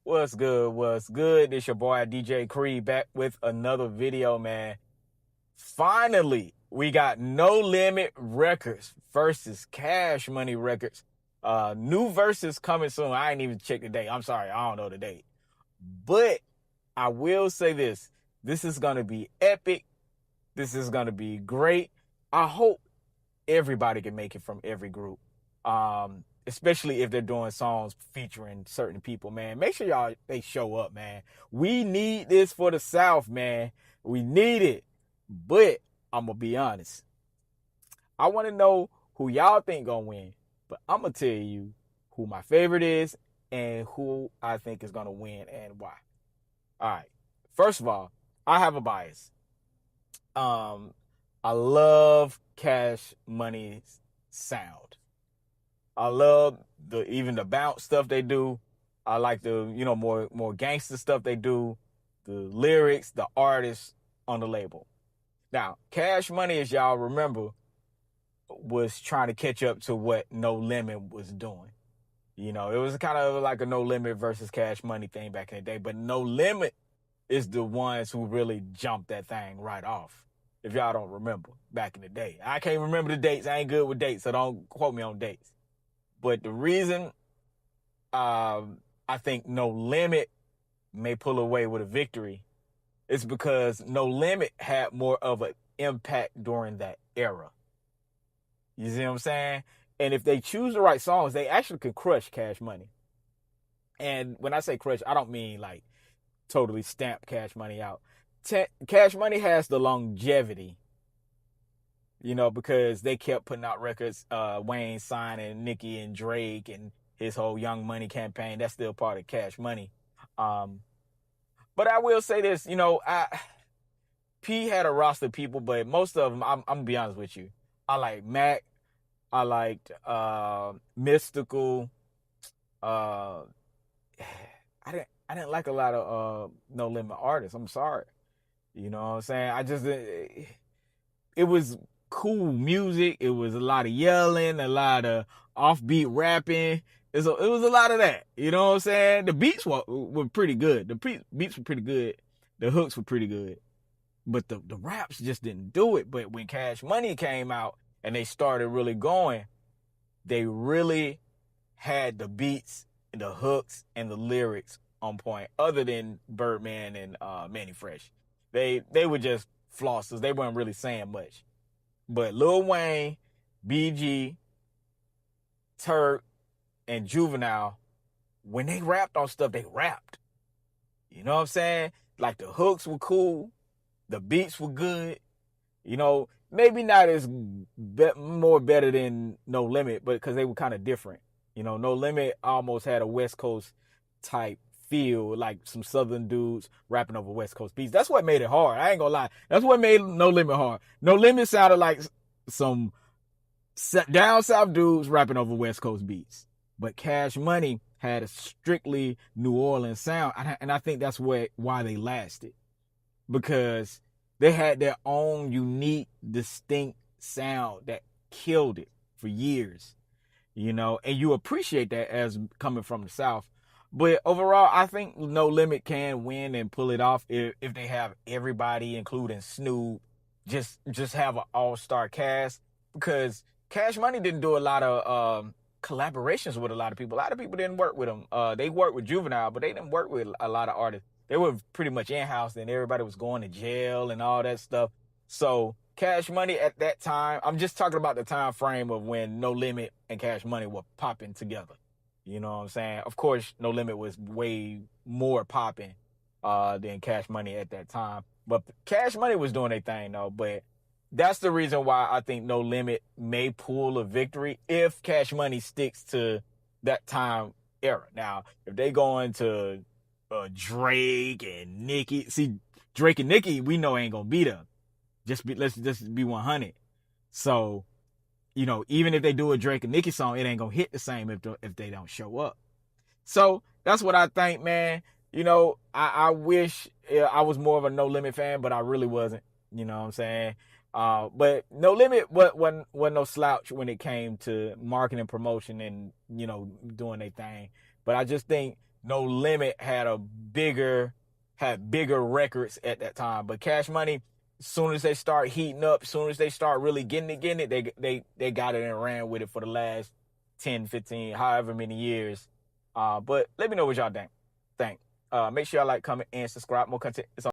What's good? What's good? It's your boy DJ Creed back with another video, man. Finally, we got No Limit Records versus Cash Money Records. New verses coming soon. I ain't even checked the date. I'm sorry, I don't know the date. But I will say this. This is gonna be epic. This is gonna be great. I hope everybody can make it from every group. Especially if they're doing songs featuring certain people, man. Make sure they show up, man. We need this for the South, man. We need it. But I'm gonna be honest. I want to know who y'all think gonna win. But I'm gonna tell you who my favorite is and who I think is gonna win and why. All right. First of all, I have a bias. I love Cash Money's sound. I love even the bounce stuff they do. I like the more gangster stuff they do. The lyrics, the artists on the label. Now, Cash Money, as y'all remember, was trying to catch up to what No Limit was doing. It was kind of like a No Limit versus Cash Money thing back in the day. But No Limit is the ones who really jumped that thing right off. If y'all don't remember back in the day. I can't remember the dates. I ain't good with dates, so don't quote me on dates. But the reason I think No Limit may pull away with a victory is because No Limit had more of an impact during that era. You see what I'm saying? And if they choose the right songs, they actually can crush Cash Money. And when I say crush, I don't mean like totally stamp Cash Money out. Cash Money has the longevity, because they kept putting out records, Wayne signing Nicki and Drake and his whole Young Money campaign. That's still part of Cash Money. But I will say this, P had a roster of people, but most of them, I'm gonna be honest with you. I like Mac. I liked Mystical. I didn't like a lot of No Limit artists. I'm sorry. You know what I'm saying? It was cool music. It was a lot of yelling, a lot of offbeat rapping. It was a lot of that. You know what I'm saying? The beats were pretty good. The beats were pretty good. The hooks were pretty good. But the raps just didn't do it. But when Cash Money came out and they started really going, they really had the beats, the hooks, and the lyrics on point, other than Birdman and Manny Fresh. They were just flossers. They weren't really saying much. But Lil Wayne, BG, Turk, and Juvenile, when they rapped on stuff, they rapped. You know what I'm saying? Like the hooks were cool. The beats were good. Maybe not as more better than No Limit, but because they were kind of different. No Limit almost had a West Coast type feel, like some Southern dudes rapping over West Coast beats. That's what made it hard. I ain't gonna lie. That's what made No Limit hard. No Limit sounded like some down South dudes rapping over West Coast beats. But Cash Money had a strictly New Orleans sound, and I think that's why they lasted. Because they had their own unique, distinct sound that killed it for years. And you appreciate that as coming from the South. But overall, I think No Limit can win and pull it off if they have everybody, including Snoop, just have an all-star cast. Because Cash Money didn't do a lot of collaborations with a lot of people. A lot of people didn't work with them. They worked with Juvenile, but they didn't work with a lot of artists. They were pretty much in-house, and everybody was going to jail and all that stuff. So Cash Money at that time, I'm just talking about the time frame of when No Limit and Cash Money were popping together. You know what I'm saying? Of course, No Limit was way more popping than Cash Money at that time. But Cash Money was doing their thing, though. But that's the reason why I think No Limit may pull a victory if Cash Money sticks to that time era. Now, if they go into Drake and Nicki, see, Drake and Nicki, we know ain't gonna beat them. Let's just be 100. So, even if they do a Drake and Nicki song, it ain't gonna hit the same if they don't show up. So that's what I think, man. I wish I was more of a No Limit fan, but I really wasn't. You know what I'm saying? But No Limit wasn't no slouch when it came to marketing, promotion, and doing their thing. But I just think No Limit had bigger records at that time. But Cash Money, as soon as they start heating up, as soon as they start really getting it, they got it and ran with it for the last 10, 15, however many years. But let me know what y'all think. Make sure y'all like, comment, and subscribe. More content is on